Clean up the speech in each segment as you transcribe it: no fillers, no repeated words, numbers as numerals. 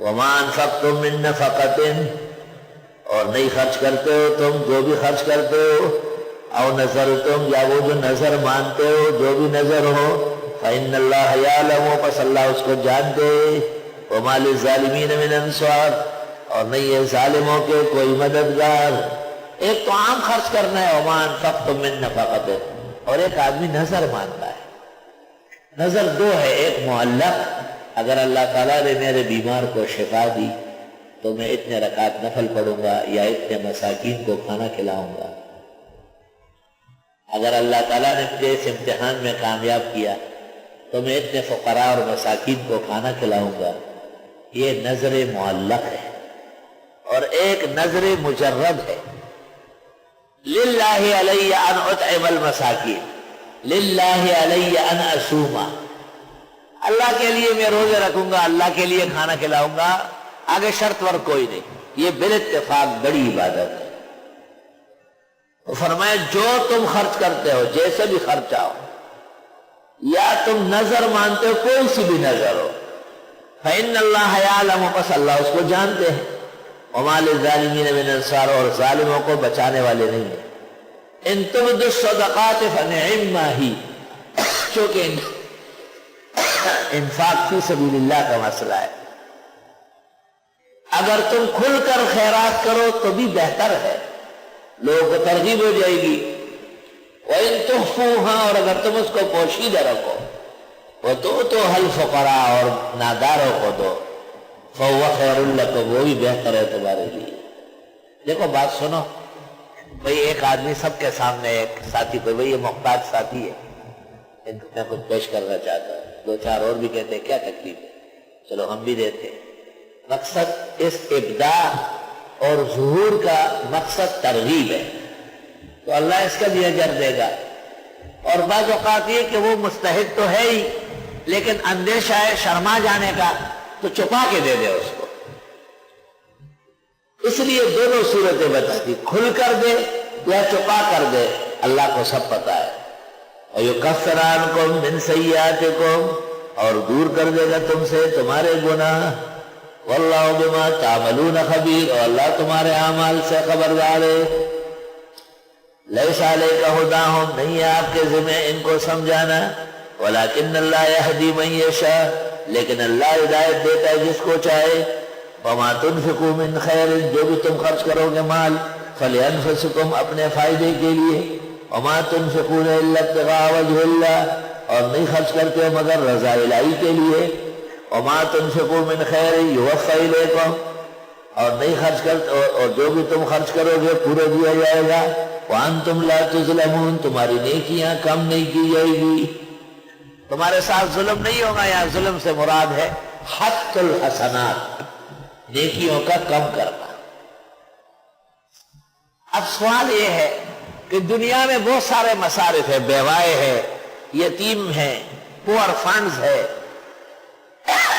وما انفقتم من نفقۃ، اور نہیں خرچ کرتے ہو تم جو بھی خرچ کرتے ہو، او نذرتم، یا وہ جو نظر مانتے ہو، جو بھی نظر ہو، فإن اللہ یعلم، پس اللہ اس کو جانتے، وما للظالمین من انصار، اور نہیں ہے ظالموں کے کوئی مددگار۔ ایک تو عام خرچ کرنا ہے وما انفقتم من نفقۃ، اور ایک آدمی نظر مانتا ہے۔ نظر دو ہے، ایک معلق، اگر اللہ تعالیٰ نے میرے بیمار کو شفا دی تو میں اتنے رکعت نفل پڑھوں گا یا اتنے مساکین کو کھانا کھلاؤں گا، اگر اللہ تعالیٰ نے مجھے اس امتحان میں کامیاب کیا تو میں اتنے فقراء اور مساکین کو کھانا کھلاؤں گا، یہ نظر معلق ہے۔ اور ایک نظر مجرد ہے، للہ علی ان اطعم المساکین، للہ علی ان اصوم، اللہ کے لیے میں روزے رکھوں گا، اللہ کے لیے کھانا کھلاؤں گا، آگے شرط ور کوئی نہیں، یہ بالاتفاق بڑی عبادت ہے۔ تو فرمایا جو تم خرچ کرتے ہو، جیسے بھی خرچہ ہو، یا تم نظر مانتے ہو، کوئی سی بھی نظر ہو، فإن اللہ یعلم، پس اللہ اس کو جانتے ہیں، وما للظالمین من انصار، اور ظالموں کو بچانے والے نہیں ہیں۔ ان تبدوا الصدقات فنعما ہی، چونکہ انفاق فی سبیل اللہ کا مسئلہ ہے، اگر تم کھل کر خیرات کرو تو بھی بہتر ہے، لوگوں کو ترغیب ہو جائے گی۔ وَإِن تُخْفُوهَا، اور اگر تم اس کو پوشیدہ رکھو، وَتُؤْتُوهَا الْفُقَرَاءَ، اور ناداروں کو دو، فَهُوَ خَيْرٌ لَكُمْ، وہ بھی بہتر ہے تمہارے لیے۔ دیکھو بات سنو بھئی، ایک آدمی سب کے سامنے ایک ساتھی کو، بھئی یہ محتاج ساتھی ہے، میں کچھ پیش کرنا چاہتا ہوں، دو چار اور بھی کہتے ہیں کیا تکلیف ہے، چلو ہم بھی دیتے ہیں۔ مقصد اس ابداع اور ظہور کا مقصد ترغیب ہے، تو اللہ اس کا بھی اجر دے گا۔ اور بعض اوقات یہ کہ وہ مستحق تو ہے ہی، لیکن اندیشہ ہے شرما جانے کا، تو چھپا کے دے دے اس کو۔ اس لیے دونوں صورتیں بتا دی، کھل کر دے یا چھپا کر دے، اللہ کو سب پتا ہے۔ وَيُكَفِّرُ عَنْكُم مِّن سَيِّئَاتِكُمْ، اور دور کر دے گا تم سے تمہارے گناہ۔ وَاللَّهُ بِمَا تَعْمَلُونَ خَبِيرٌ، اور اللہ تمہارے اعمال سے خبردار ہے۔ لَيْسَ عَلَيْكَ هُدَاهُمْ، نہیں ہے آپ کے ذمہ ان کو سمجھانا، وَلَكِنَّ اللَّهَ يَهْدِي مَن يَشَاءُ، لیکن اللہ ہدایت دیتا ہے جس کو چاہے۔ وَمَا تُنْفِقُوا مِنْ خَيْرٍ، جو بھی تم خرچ کرو گے مال، فَلِأَنفُسِكُمْ، اپنے فائدے کے لیے۔ وَمَا تُنْفِقُونَ إِلَّا ابْتِغَاءَ وَجْهِ اللَّهِ، اور نہیں خرچ کرتے ہو مگر رضا الہی کے لیے۔ وَمَا تُنْفِقُوا مِنْ خَيْرٍ يُوَفَّ إِلَيْكُمْ، اور نہیں خرچ کرتے، اور جو بھی تم خرچ کرو گے پورا دیا جائے گا۔ وَأَنْتُمْ لَا تُظْلَمُونَ، تمہاری نیکیاں کم نہیں کی جائے گی، تمہارے ساتھ ظلم نہیں ہوگا۔ یا ظلم سے مراد ہے حق الحسنات، نیکیوں کا کم کرنا۔ اب سوال یہ ہے کہ دنیا میں بہت سارے مصارف ہیں، بیوائے ہیں، یتیم ہیں، پور فنڈز ہے۔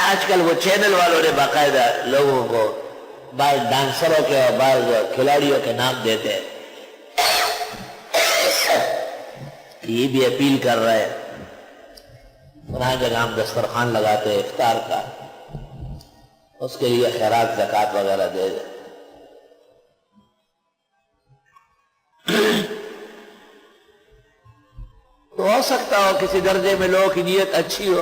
آج کل وہ چینل والوں نے باقاعدہ لوگوں کو بعض ڈانسروں کے اور بعض کھلاڑیوں کے نام دیتے ہیں، یہ بھی اپیل کر رہے ہیں فلاں جگہ ہم دسترخوان لگاتے ہیں افطار کا، اس کے لیے خیرات زکوٰۃ وغیرہ دے دیں۔ تو ہو سکتا ہو کسی درجے میں لوگوں کی نیت اچھی ہو،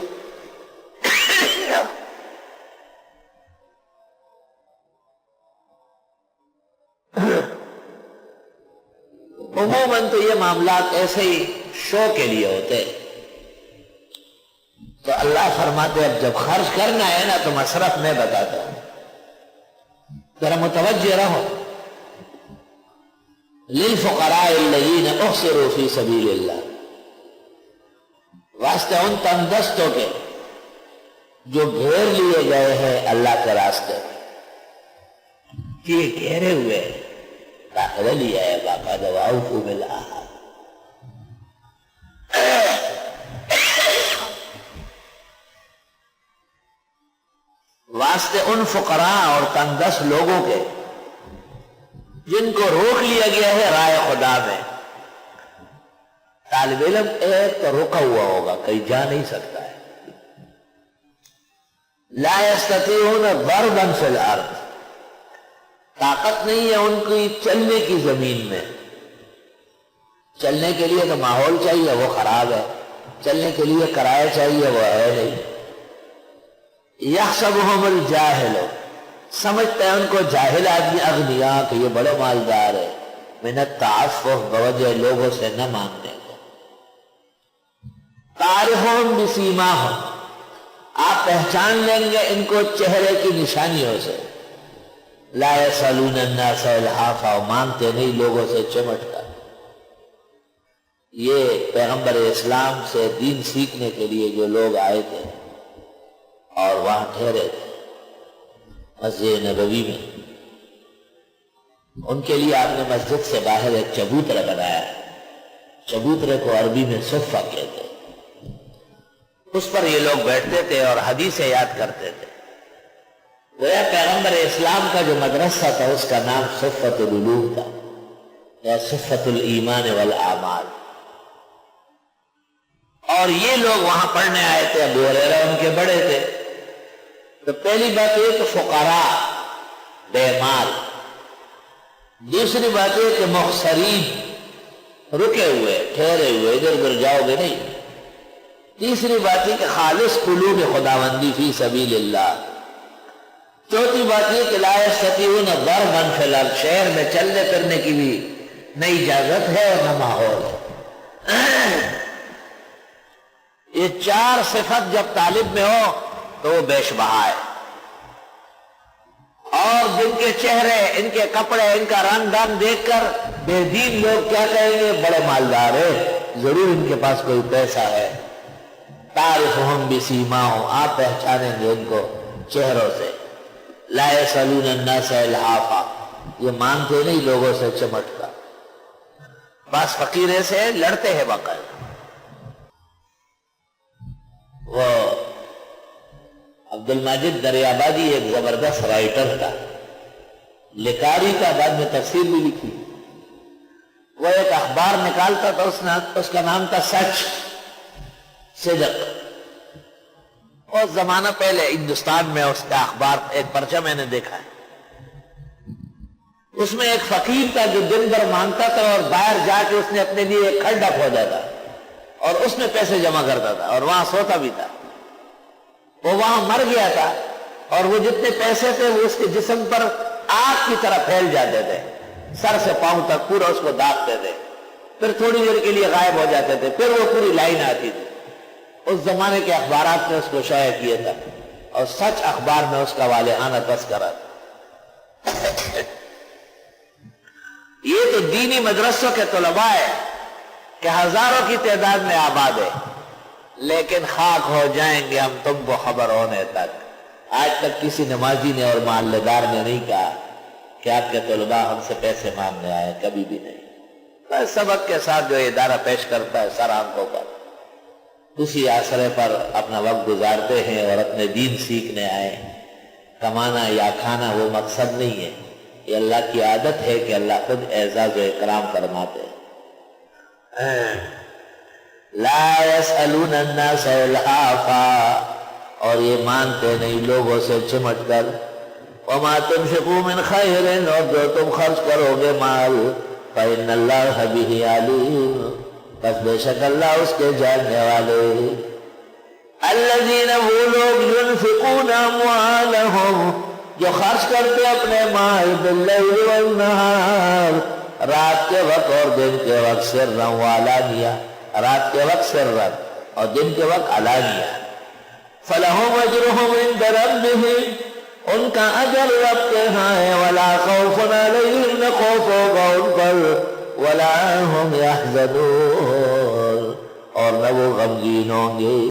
عموماً تو یہ معاملات ایسے ہی شو کے لیے ہوتے ہیں۔ تو اللہ فرماتے اب جب خرچ کرنا ہے نا تو مصرف میں بتاتا ہوں، ذرا متوجہ رہو۔ للفقراء الذین احصروا فی سبیل اللہ، واسطے ان تنگدستوں کے جو گھیر لیے گئے ہیں اللہ کے راستے میں، یہ گھیرے ہوئے داخلہ لیا ہے باقاعدہ، وَأَوْفُوا بِالْعَهْدِ، واسطے ان فقراء اور تنگدست لوگوں کے جن کو روک لیا گیا ہے رائے خدا میں۔ طالب علم ایک تو رکا ہوا ہوگا، کہیں جا نہیں سکتا ہے، لا یستطیعون ضربا فی الارض، طاقت نہیں ہے ان کی چلنے کی زمین میں. چلنے کے لیے تو ماحول چاہیے، وہ خراب ہے. چلنے کے لیے کرایہ چاہیے، وہ ہے نہیں. یحسبہم الجاہل، سمجھتے ہیں ان کو جاہل آدمی اغنیاء کہ یہ بڑے مالدار ہے. من التعفف، بوجہ لوگوں سے نہ ماننے کو. تعرفہم بسیماہم، آپ پہچان لیں گے ان کو چہرے کی نشانیوں سے. لا یسألون الناس الحافا، مانتے نہیں لوگوں سے چمٹ کر. یہ پیغمبر اسلام سے دین سیکھنے کے لیے جو لوگ آئے تھے اور وہاں ٹھہرے تھے مسجد نبوی میں، ان کے لیے آپ نے مسجد سے باہر ایک چبوترا بنایا. چبوترے کو عربی میں صفہ کہتے ہیں. اس پر یہ لوگ بیٹھتے تھے اور حدیثیں یاد کرتے تھے. گویا پیغمبر اسلام کا جو مدرسہ تھا اس کا نام صفۃ العلوم تھا یا صفۃ الایمان والاعمال. اور یہ لوگ وہاں پڑھنے آئے تھے. ابو ہریرہ ان کے بڑے تھے. تو پہلی بات یہ کہ فقراء، بے مال. دوسری بات یہ کہ محصرین، رکے ہوئے، ٹھہرے ہوئے، ادھر ادھر جاؤ گے نہیں. تیسری بات یہ کہ خالص قلوب خداوندی فی سبیل اللہ. چوتھی بات یہ کہ لا یستطیعون ضربا فی الارض، شہر میں چلنے پھرنے کی بھی نہ اجازت ہے اور نہ ماحول ہے. یہ چار صفت جب طالب میں ہو تو وہ بیش بہا ہے. اور جن کے چہرے، ان کے کپڑے، ان کا رنگ ڈھنگ دیکھ کر بے دین لوگ کیا کہیں گے؟ بڑے مالدار ہے، ضرور ان کے پاس کوئی پیسہ ہے. تعرفہم بسیماہم، آپ پہچانیں گے ان کو چہروں سے. لا یسألون الناس الحافا، یہ مانتے نہیں لوگوں سے چمٹ کر. بس فقیرے سے لڑتے ہیں بقر. وہ عبد الماجد دریابادی ایک زبردست رائٹر تھا، لکاری کا، بعد میں تفسیر بھی لکھی. وہ ایک اخبار نکالتا تھا، اس کا نام تھا سچ صدق. اور زمانہ پہلے ہندوستان میں اس کا اخبار، ایک پرچہ میں نے دیکھا ہے. اس میں ایک فقیر تھا جو دن بھر مانگتا تھا اور باہر جا کے اس نے اپنے لیے ایک کھڈا کھودا تھا اور اس میں پیسے جمع کرتا تھا اور وہاں سوتا بھی تھا. وہ وہاں مر گیا تھا اور وہ جتنے پیسے تھے وہ اس کے جسم پر آگ کی طرح پھیل جاتے تھے، سر سے پاؤں تک پورا اس کو داغتے تھے. پھر تھوڑی دیر کے لیے غائب ہو جاتے تھے، پھر وہ پوری لائن آتی تھی. اس زمانے کے اخبارات نے اس کو شائع کیا تھا اور سچ اخبار میں اس کا والہانہ تذکرہ تھا. یہ تو دینی مدرسوں کے طلباء ہے کہ ہزاروں کی تعداد میں آباد ہے، لیکن خاک ہو جائیں گے ہم تم کو خبر ہونے تک. آج تک کسی نمازی نے اور محلے دار نے نہیں کہا کہ آپ کے طلباء ہم سے پیسے مانگنے آئے، کبھی بھی نہیں. بس سبق کے ساتھ جو ادارہ پیش کرتا ہے سر آنکھوں پر، اسی آسرے پر اپنا وقت گزارتے ہیں اور اپنے دین سیکھنے آئے. کمانا یا کھانا وہ مقصد نہیں ہے، یہ اللہ کی عادت ہے کہ اللہ خود اعزاز و اکرام فرماتے ہیں. لا یسألون الناس الحافا، اور یہ مانتے نہیں لوگوں سے چمٹ کر. وما تنفقوا من خیر، اور جو تم خرچ کرو گے مال، فإن اللہ بہ علیم، بس بے شک اللہ اس کے جاننے والے. الذین، وہ لوگ، ينفقون اموالهم، جو خرچ کرتے اپنے مال، باللیل والنہار، رات کے وقت اور دن کے وقت، سرا وعلانیہ، رات کے وقت سرا اور دن کے وقت علانیہ. فلہم اجرہم عند ربہم، ان کا اجر رب کے ہاں ہے. ولا خوف علیہم، نہ خوف ہوگا ان پر، ولا ہم یحزنون، اور نہ وہ غمگین ہوں گے.